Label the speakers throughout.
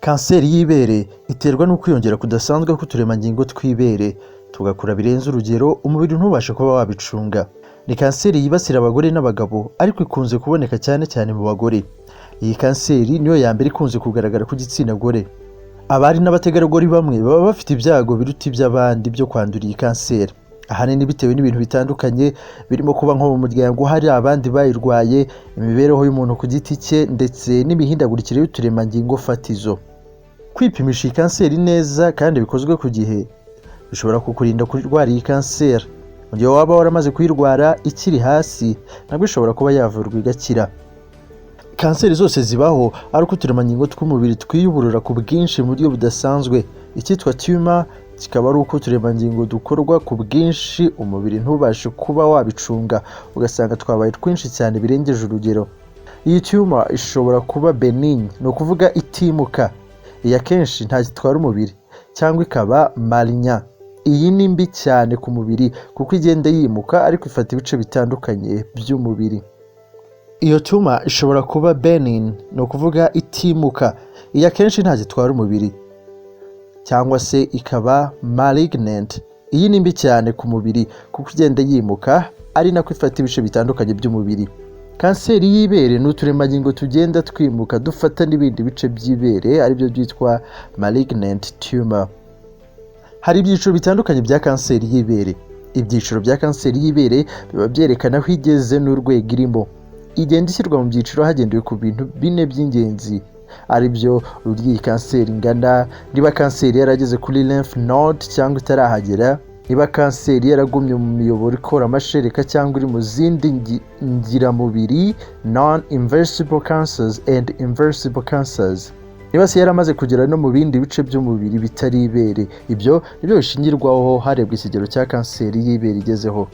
Speaker 1: Kanseri y'ibere iterwa no kwiyongera kudasanzwe k'uturemangingo tw'ibere tugakura birenze urugero umubiri ntubashe kuba wabicunga. Ni kanseri yibasira abagore n'abagabo ariko ikunze kuboneka cyane cyane mu bagore. Iyi kanseri niyo ya mbere ikunze kugaragara ku gitsina gore. Abari n'abategarugori bamwe baba bafite ibyago biruta iby'abandi byo kwandura iyi kanseri. Ahanini bitewe n'ibintu bitandukanye birimo kuba nko mu muryango hari abandi bayirwaye, imibereho y'umuntu ku giti cye ndetse n'imihindagurikire y'uturemangingo fatizo. Kwipimisha iyi kanseri neza kandi bikozwe ku gihe bishobora kukurinda kurwara iyi kanseri. Mu gihe waba waramaze kuyirwara ikiri hasi nabwo ishobora kuba yavurwa igakira. Kanseri zose zibaho ari uko uturemangingo tw'umubiri twiyuburura ku bwinshi mu buryo budasanzwe. Icyitwa tumor kikaba ari uko uturemangingo dukorwa ku bwinshi umubiri ntubashe kuba wabicunga ugasanga twabaye twinshi cyane birengeje urugero. Iyi tumor ishobora kuba benign, ni ukuvuga itimuka. Iyi akenshi nta gitwara umubiri, cyangwa ikaba malignant. Iyi ni mbi cyane ku mubiri kuko igenda yimuka ariko ifata ibice bitandukanye by'umubiri. Iyo tumor ishobora kuba benign, ni ukuvuga itimuka. Iyi akenshi nta gitwara umubiri, cyangwa se ikaba malignant. Iyi ni mbi cyane ku mubiri kuko igenda yimuka ari nako ifata ibice bitandukanye by'umubiri. Kanseri y'ibere ni uturemangingo tugenda twimuka dufata n'ibindi bice by'ibere aribyo byitwa malignant tumor. Hari ibyiciro bitandukanye bya kanseri y'ibere. Ibyiciro bya kanseri y'ibere biba byerekana aho igeze n'urwego irimo. Igenda ishyirwa mu byiciro hagendewe ku bintu bine by'ingenzi aribyo uburyo iyi kanseri ingana, niba kanseri yarageze kuri lymph node cyangwa itarahagera, niba kanseri yaragumye mu miyoboro ikora amashereka cyangwa iri mu zindi ngiramubiri non-invasive cancers and invasive cancers, niba se yaramaze kugera no mu bindi bice by'umubiri bitari ibere. Ibyo nibyo bishingirwaho harebwa ikigero cya kanseri y'ibere igezeho.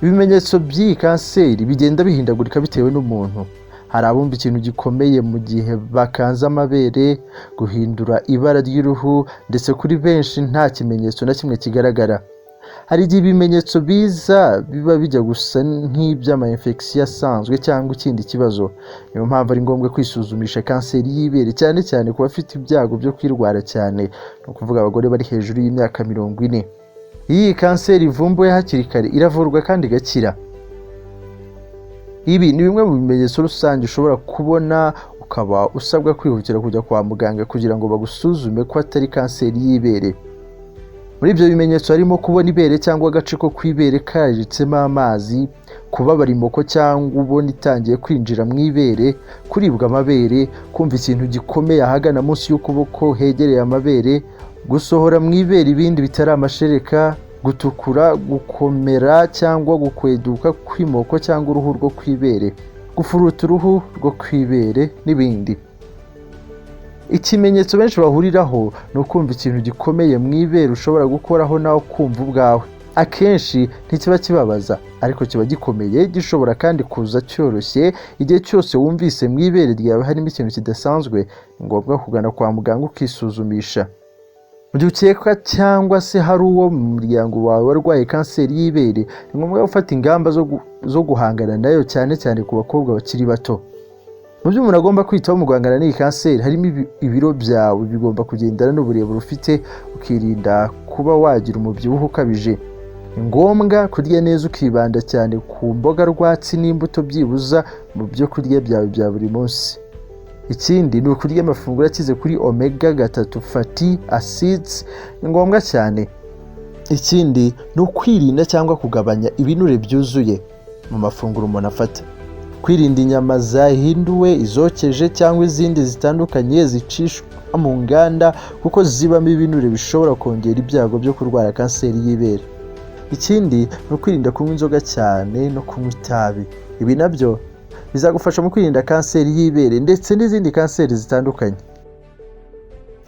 Speaker 1: Ibimenyetso by'iyi kanseri bigenda bihindagurika bitewe n'umuntu. Hari abumva ikintu gikomeye mu gihe bakanze amabere, guhindura ibara ry'uruhu, ndetse kuri benshi nta kimenyetso na kimwe kigaragara. Hari igihe ibimenyetso biza biba bijya gusa nk'iby'ama-infection asanzwe cyangwa ikindi kibazo. Niyo mpamvu ari ngombwa kwisuzumisha kanseri y'ibere cyane cyane ku bafite ibyago byo kwirwara cyane, ni ukuvuga abagore bari hejuru y'imyaka 40. Iyi kanseri ivumbuye hakiri kare iravurwa kandi igakira. Ibi ni bimwe mu bimenyetso rusange ushobora kubona ukaba usabwa kwihutira kujya kwa muganga kugira ngo bagusuzume ko atari kanseri y'ibere. Muri ibyo bimenyetso harimo kubona ibere cyangwa agace ko kwibere karitsemo amazi, kubabara imoko cyangwa ubona itangiye kwinjira mu ibere, kuribwa amabere, kumva ikintu gikomeye ahagana munsi y'ukuboko hegereye amabere, gusohora mu ibere ibindi bitari amashereka, gutukura, gukomera cyangwa gukweduka kw'imoko cyangwa uruhu rwo kwibere, gufuruta uruhu rwo kwibere n'ibindi. Ikimenyetso benshi bahuriraho ni ukumva ikintu gikomeye mu ibere ushobora gukoraho nawe kumva ubwawe. Akenshi ntikiba kibabaza ariko kiba gikomeye, gishobora kandi kuza cyoroshye. Igihe cyose wumvise mu ibere ryawe harimo ikintu kidasanzwe, ni ngombwa kugana kwa muganga ukisuzumisha. Mu gihe ukeka cyangwa se hari uwo mu muryango wawe warwaye kanseri y'ibere, ni ngombwa gufata ingamba zo guhangana nayo cyane cyane ku bakobwa bakiri bato. Mu byo umuntu agomba kwitaho mu guhangana n'iyi kanseri harimo ibiro byawe bigomba kugendana n'uburebure ufite, ukirinda kuba wagira umubyibuho ukabije. Ni ngombwa kurya neza ukibanda cyane ku mboga rwatsi n'imbuto byibuza mu byo kurya byawe bya buri munsi. Ikindi ni ukurya amafunguro akize kuri omega 3 fatty acids, ni ngombwa cyane. Ikindi ni ukwirinda cyangwa kugabanya ibinure byuzuye mu mafunguro umuntu afata. Kwirinda inyama zahinduwe, izokeje cyangwa izindi zitandukanye zicishwa mu nganda kuko zibamo ibinure bishobora kongera ibyago byo kurwara kanseri y'ibere. Ikindi ni ukwirinda kunywa inzoga cyane no kunywa itabi. Ibi nabyo bizagufasha mu kwirinda kanseri y'ibere ndetse n'izindi kanseri zitandukanye.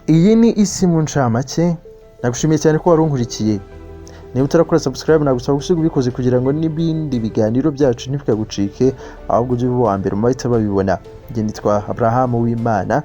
Speaker 1: Iyi ni isi mu ncamake. Nagushimiye cyane ko wari unkurikiye. Niba utarakora subscribe nagusaba gusiga ubikoze kugira ngo n'ibindi biganiro byacu ntibikagucike, ahubwo ujye uba uwa mbere mu bahita babibona. Njye nitwa Abraham Uwimana.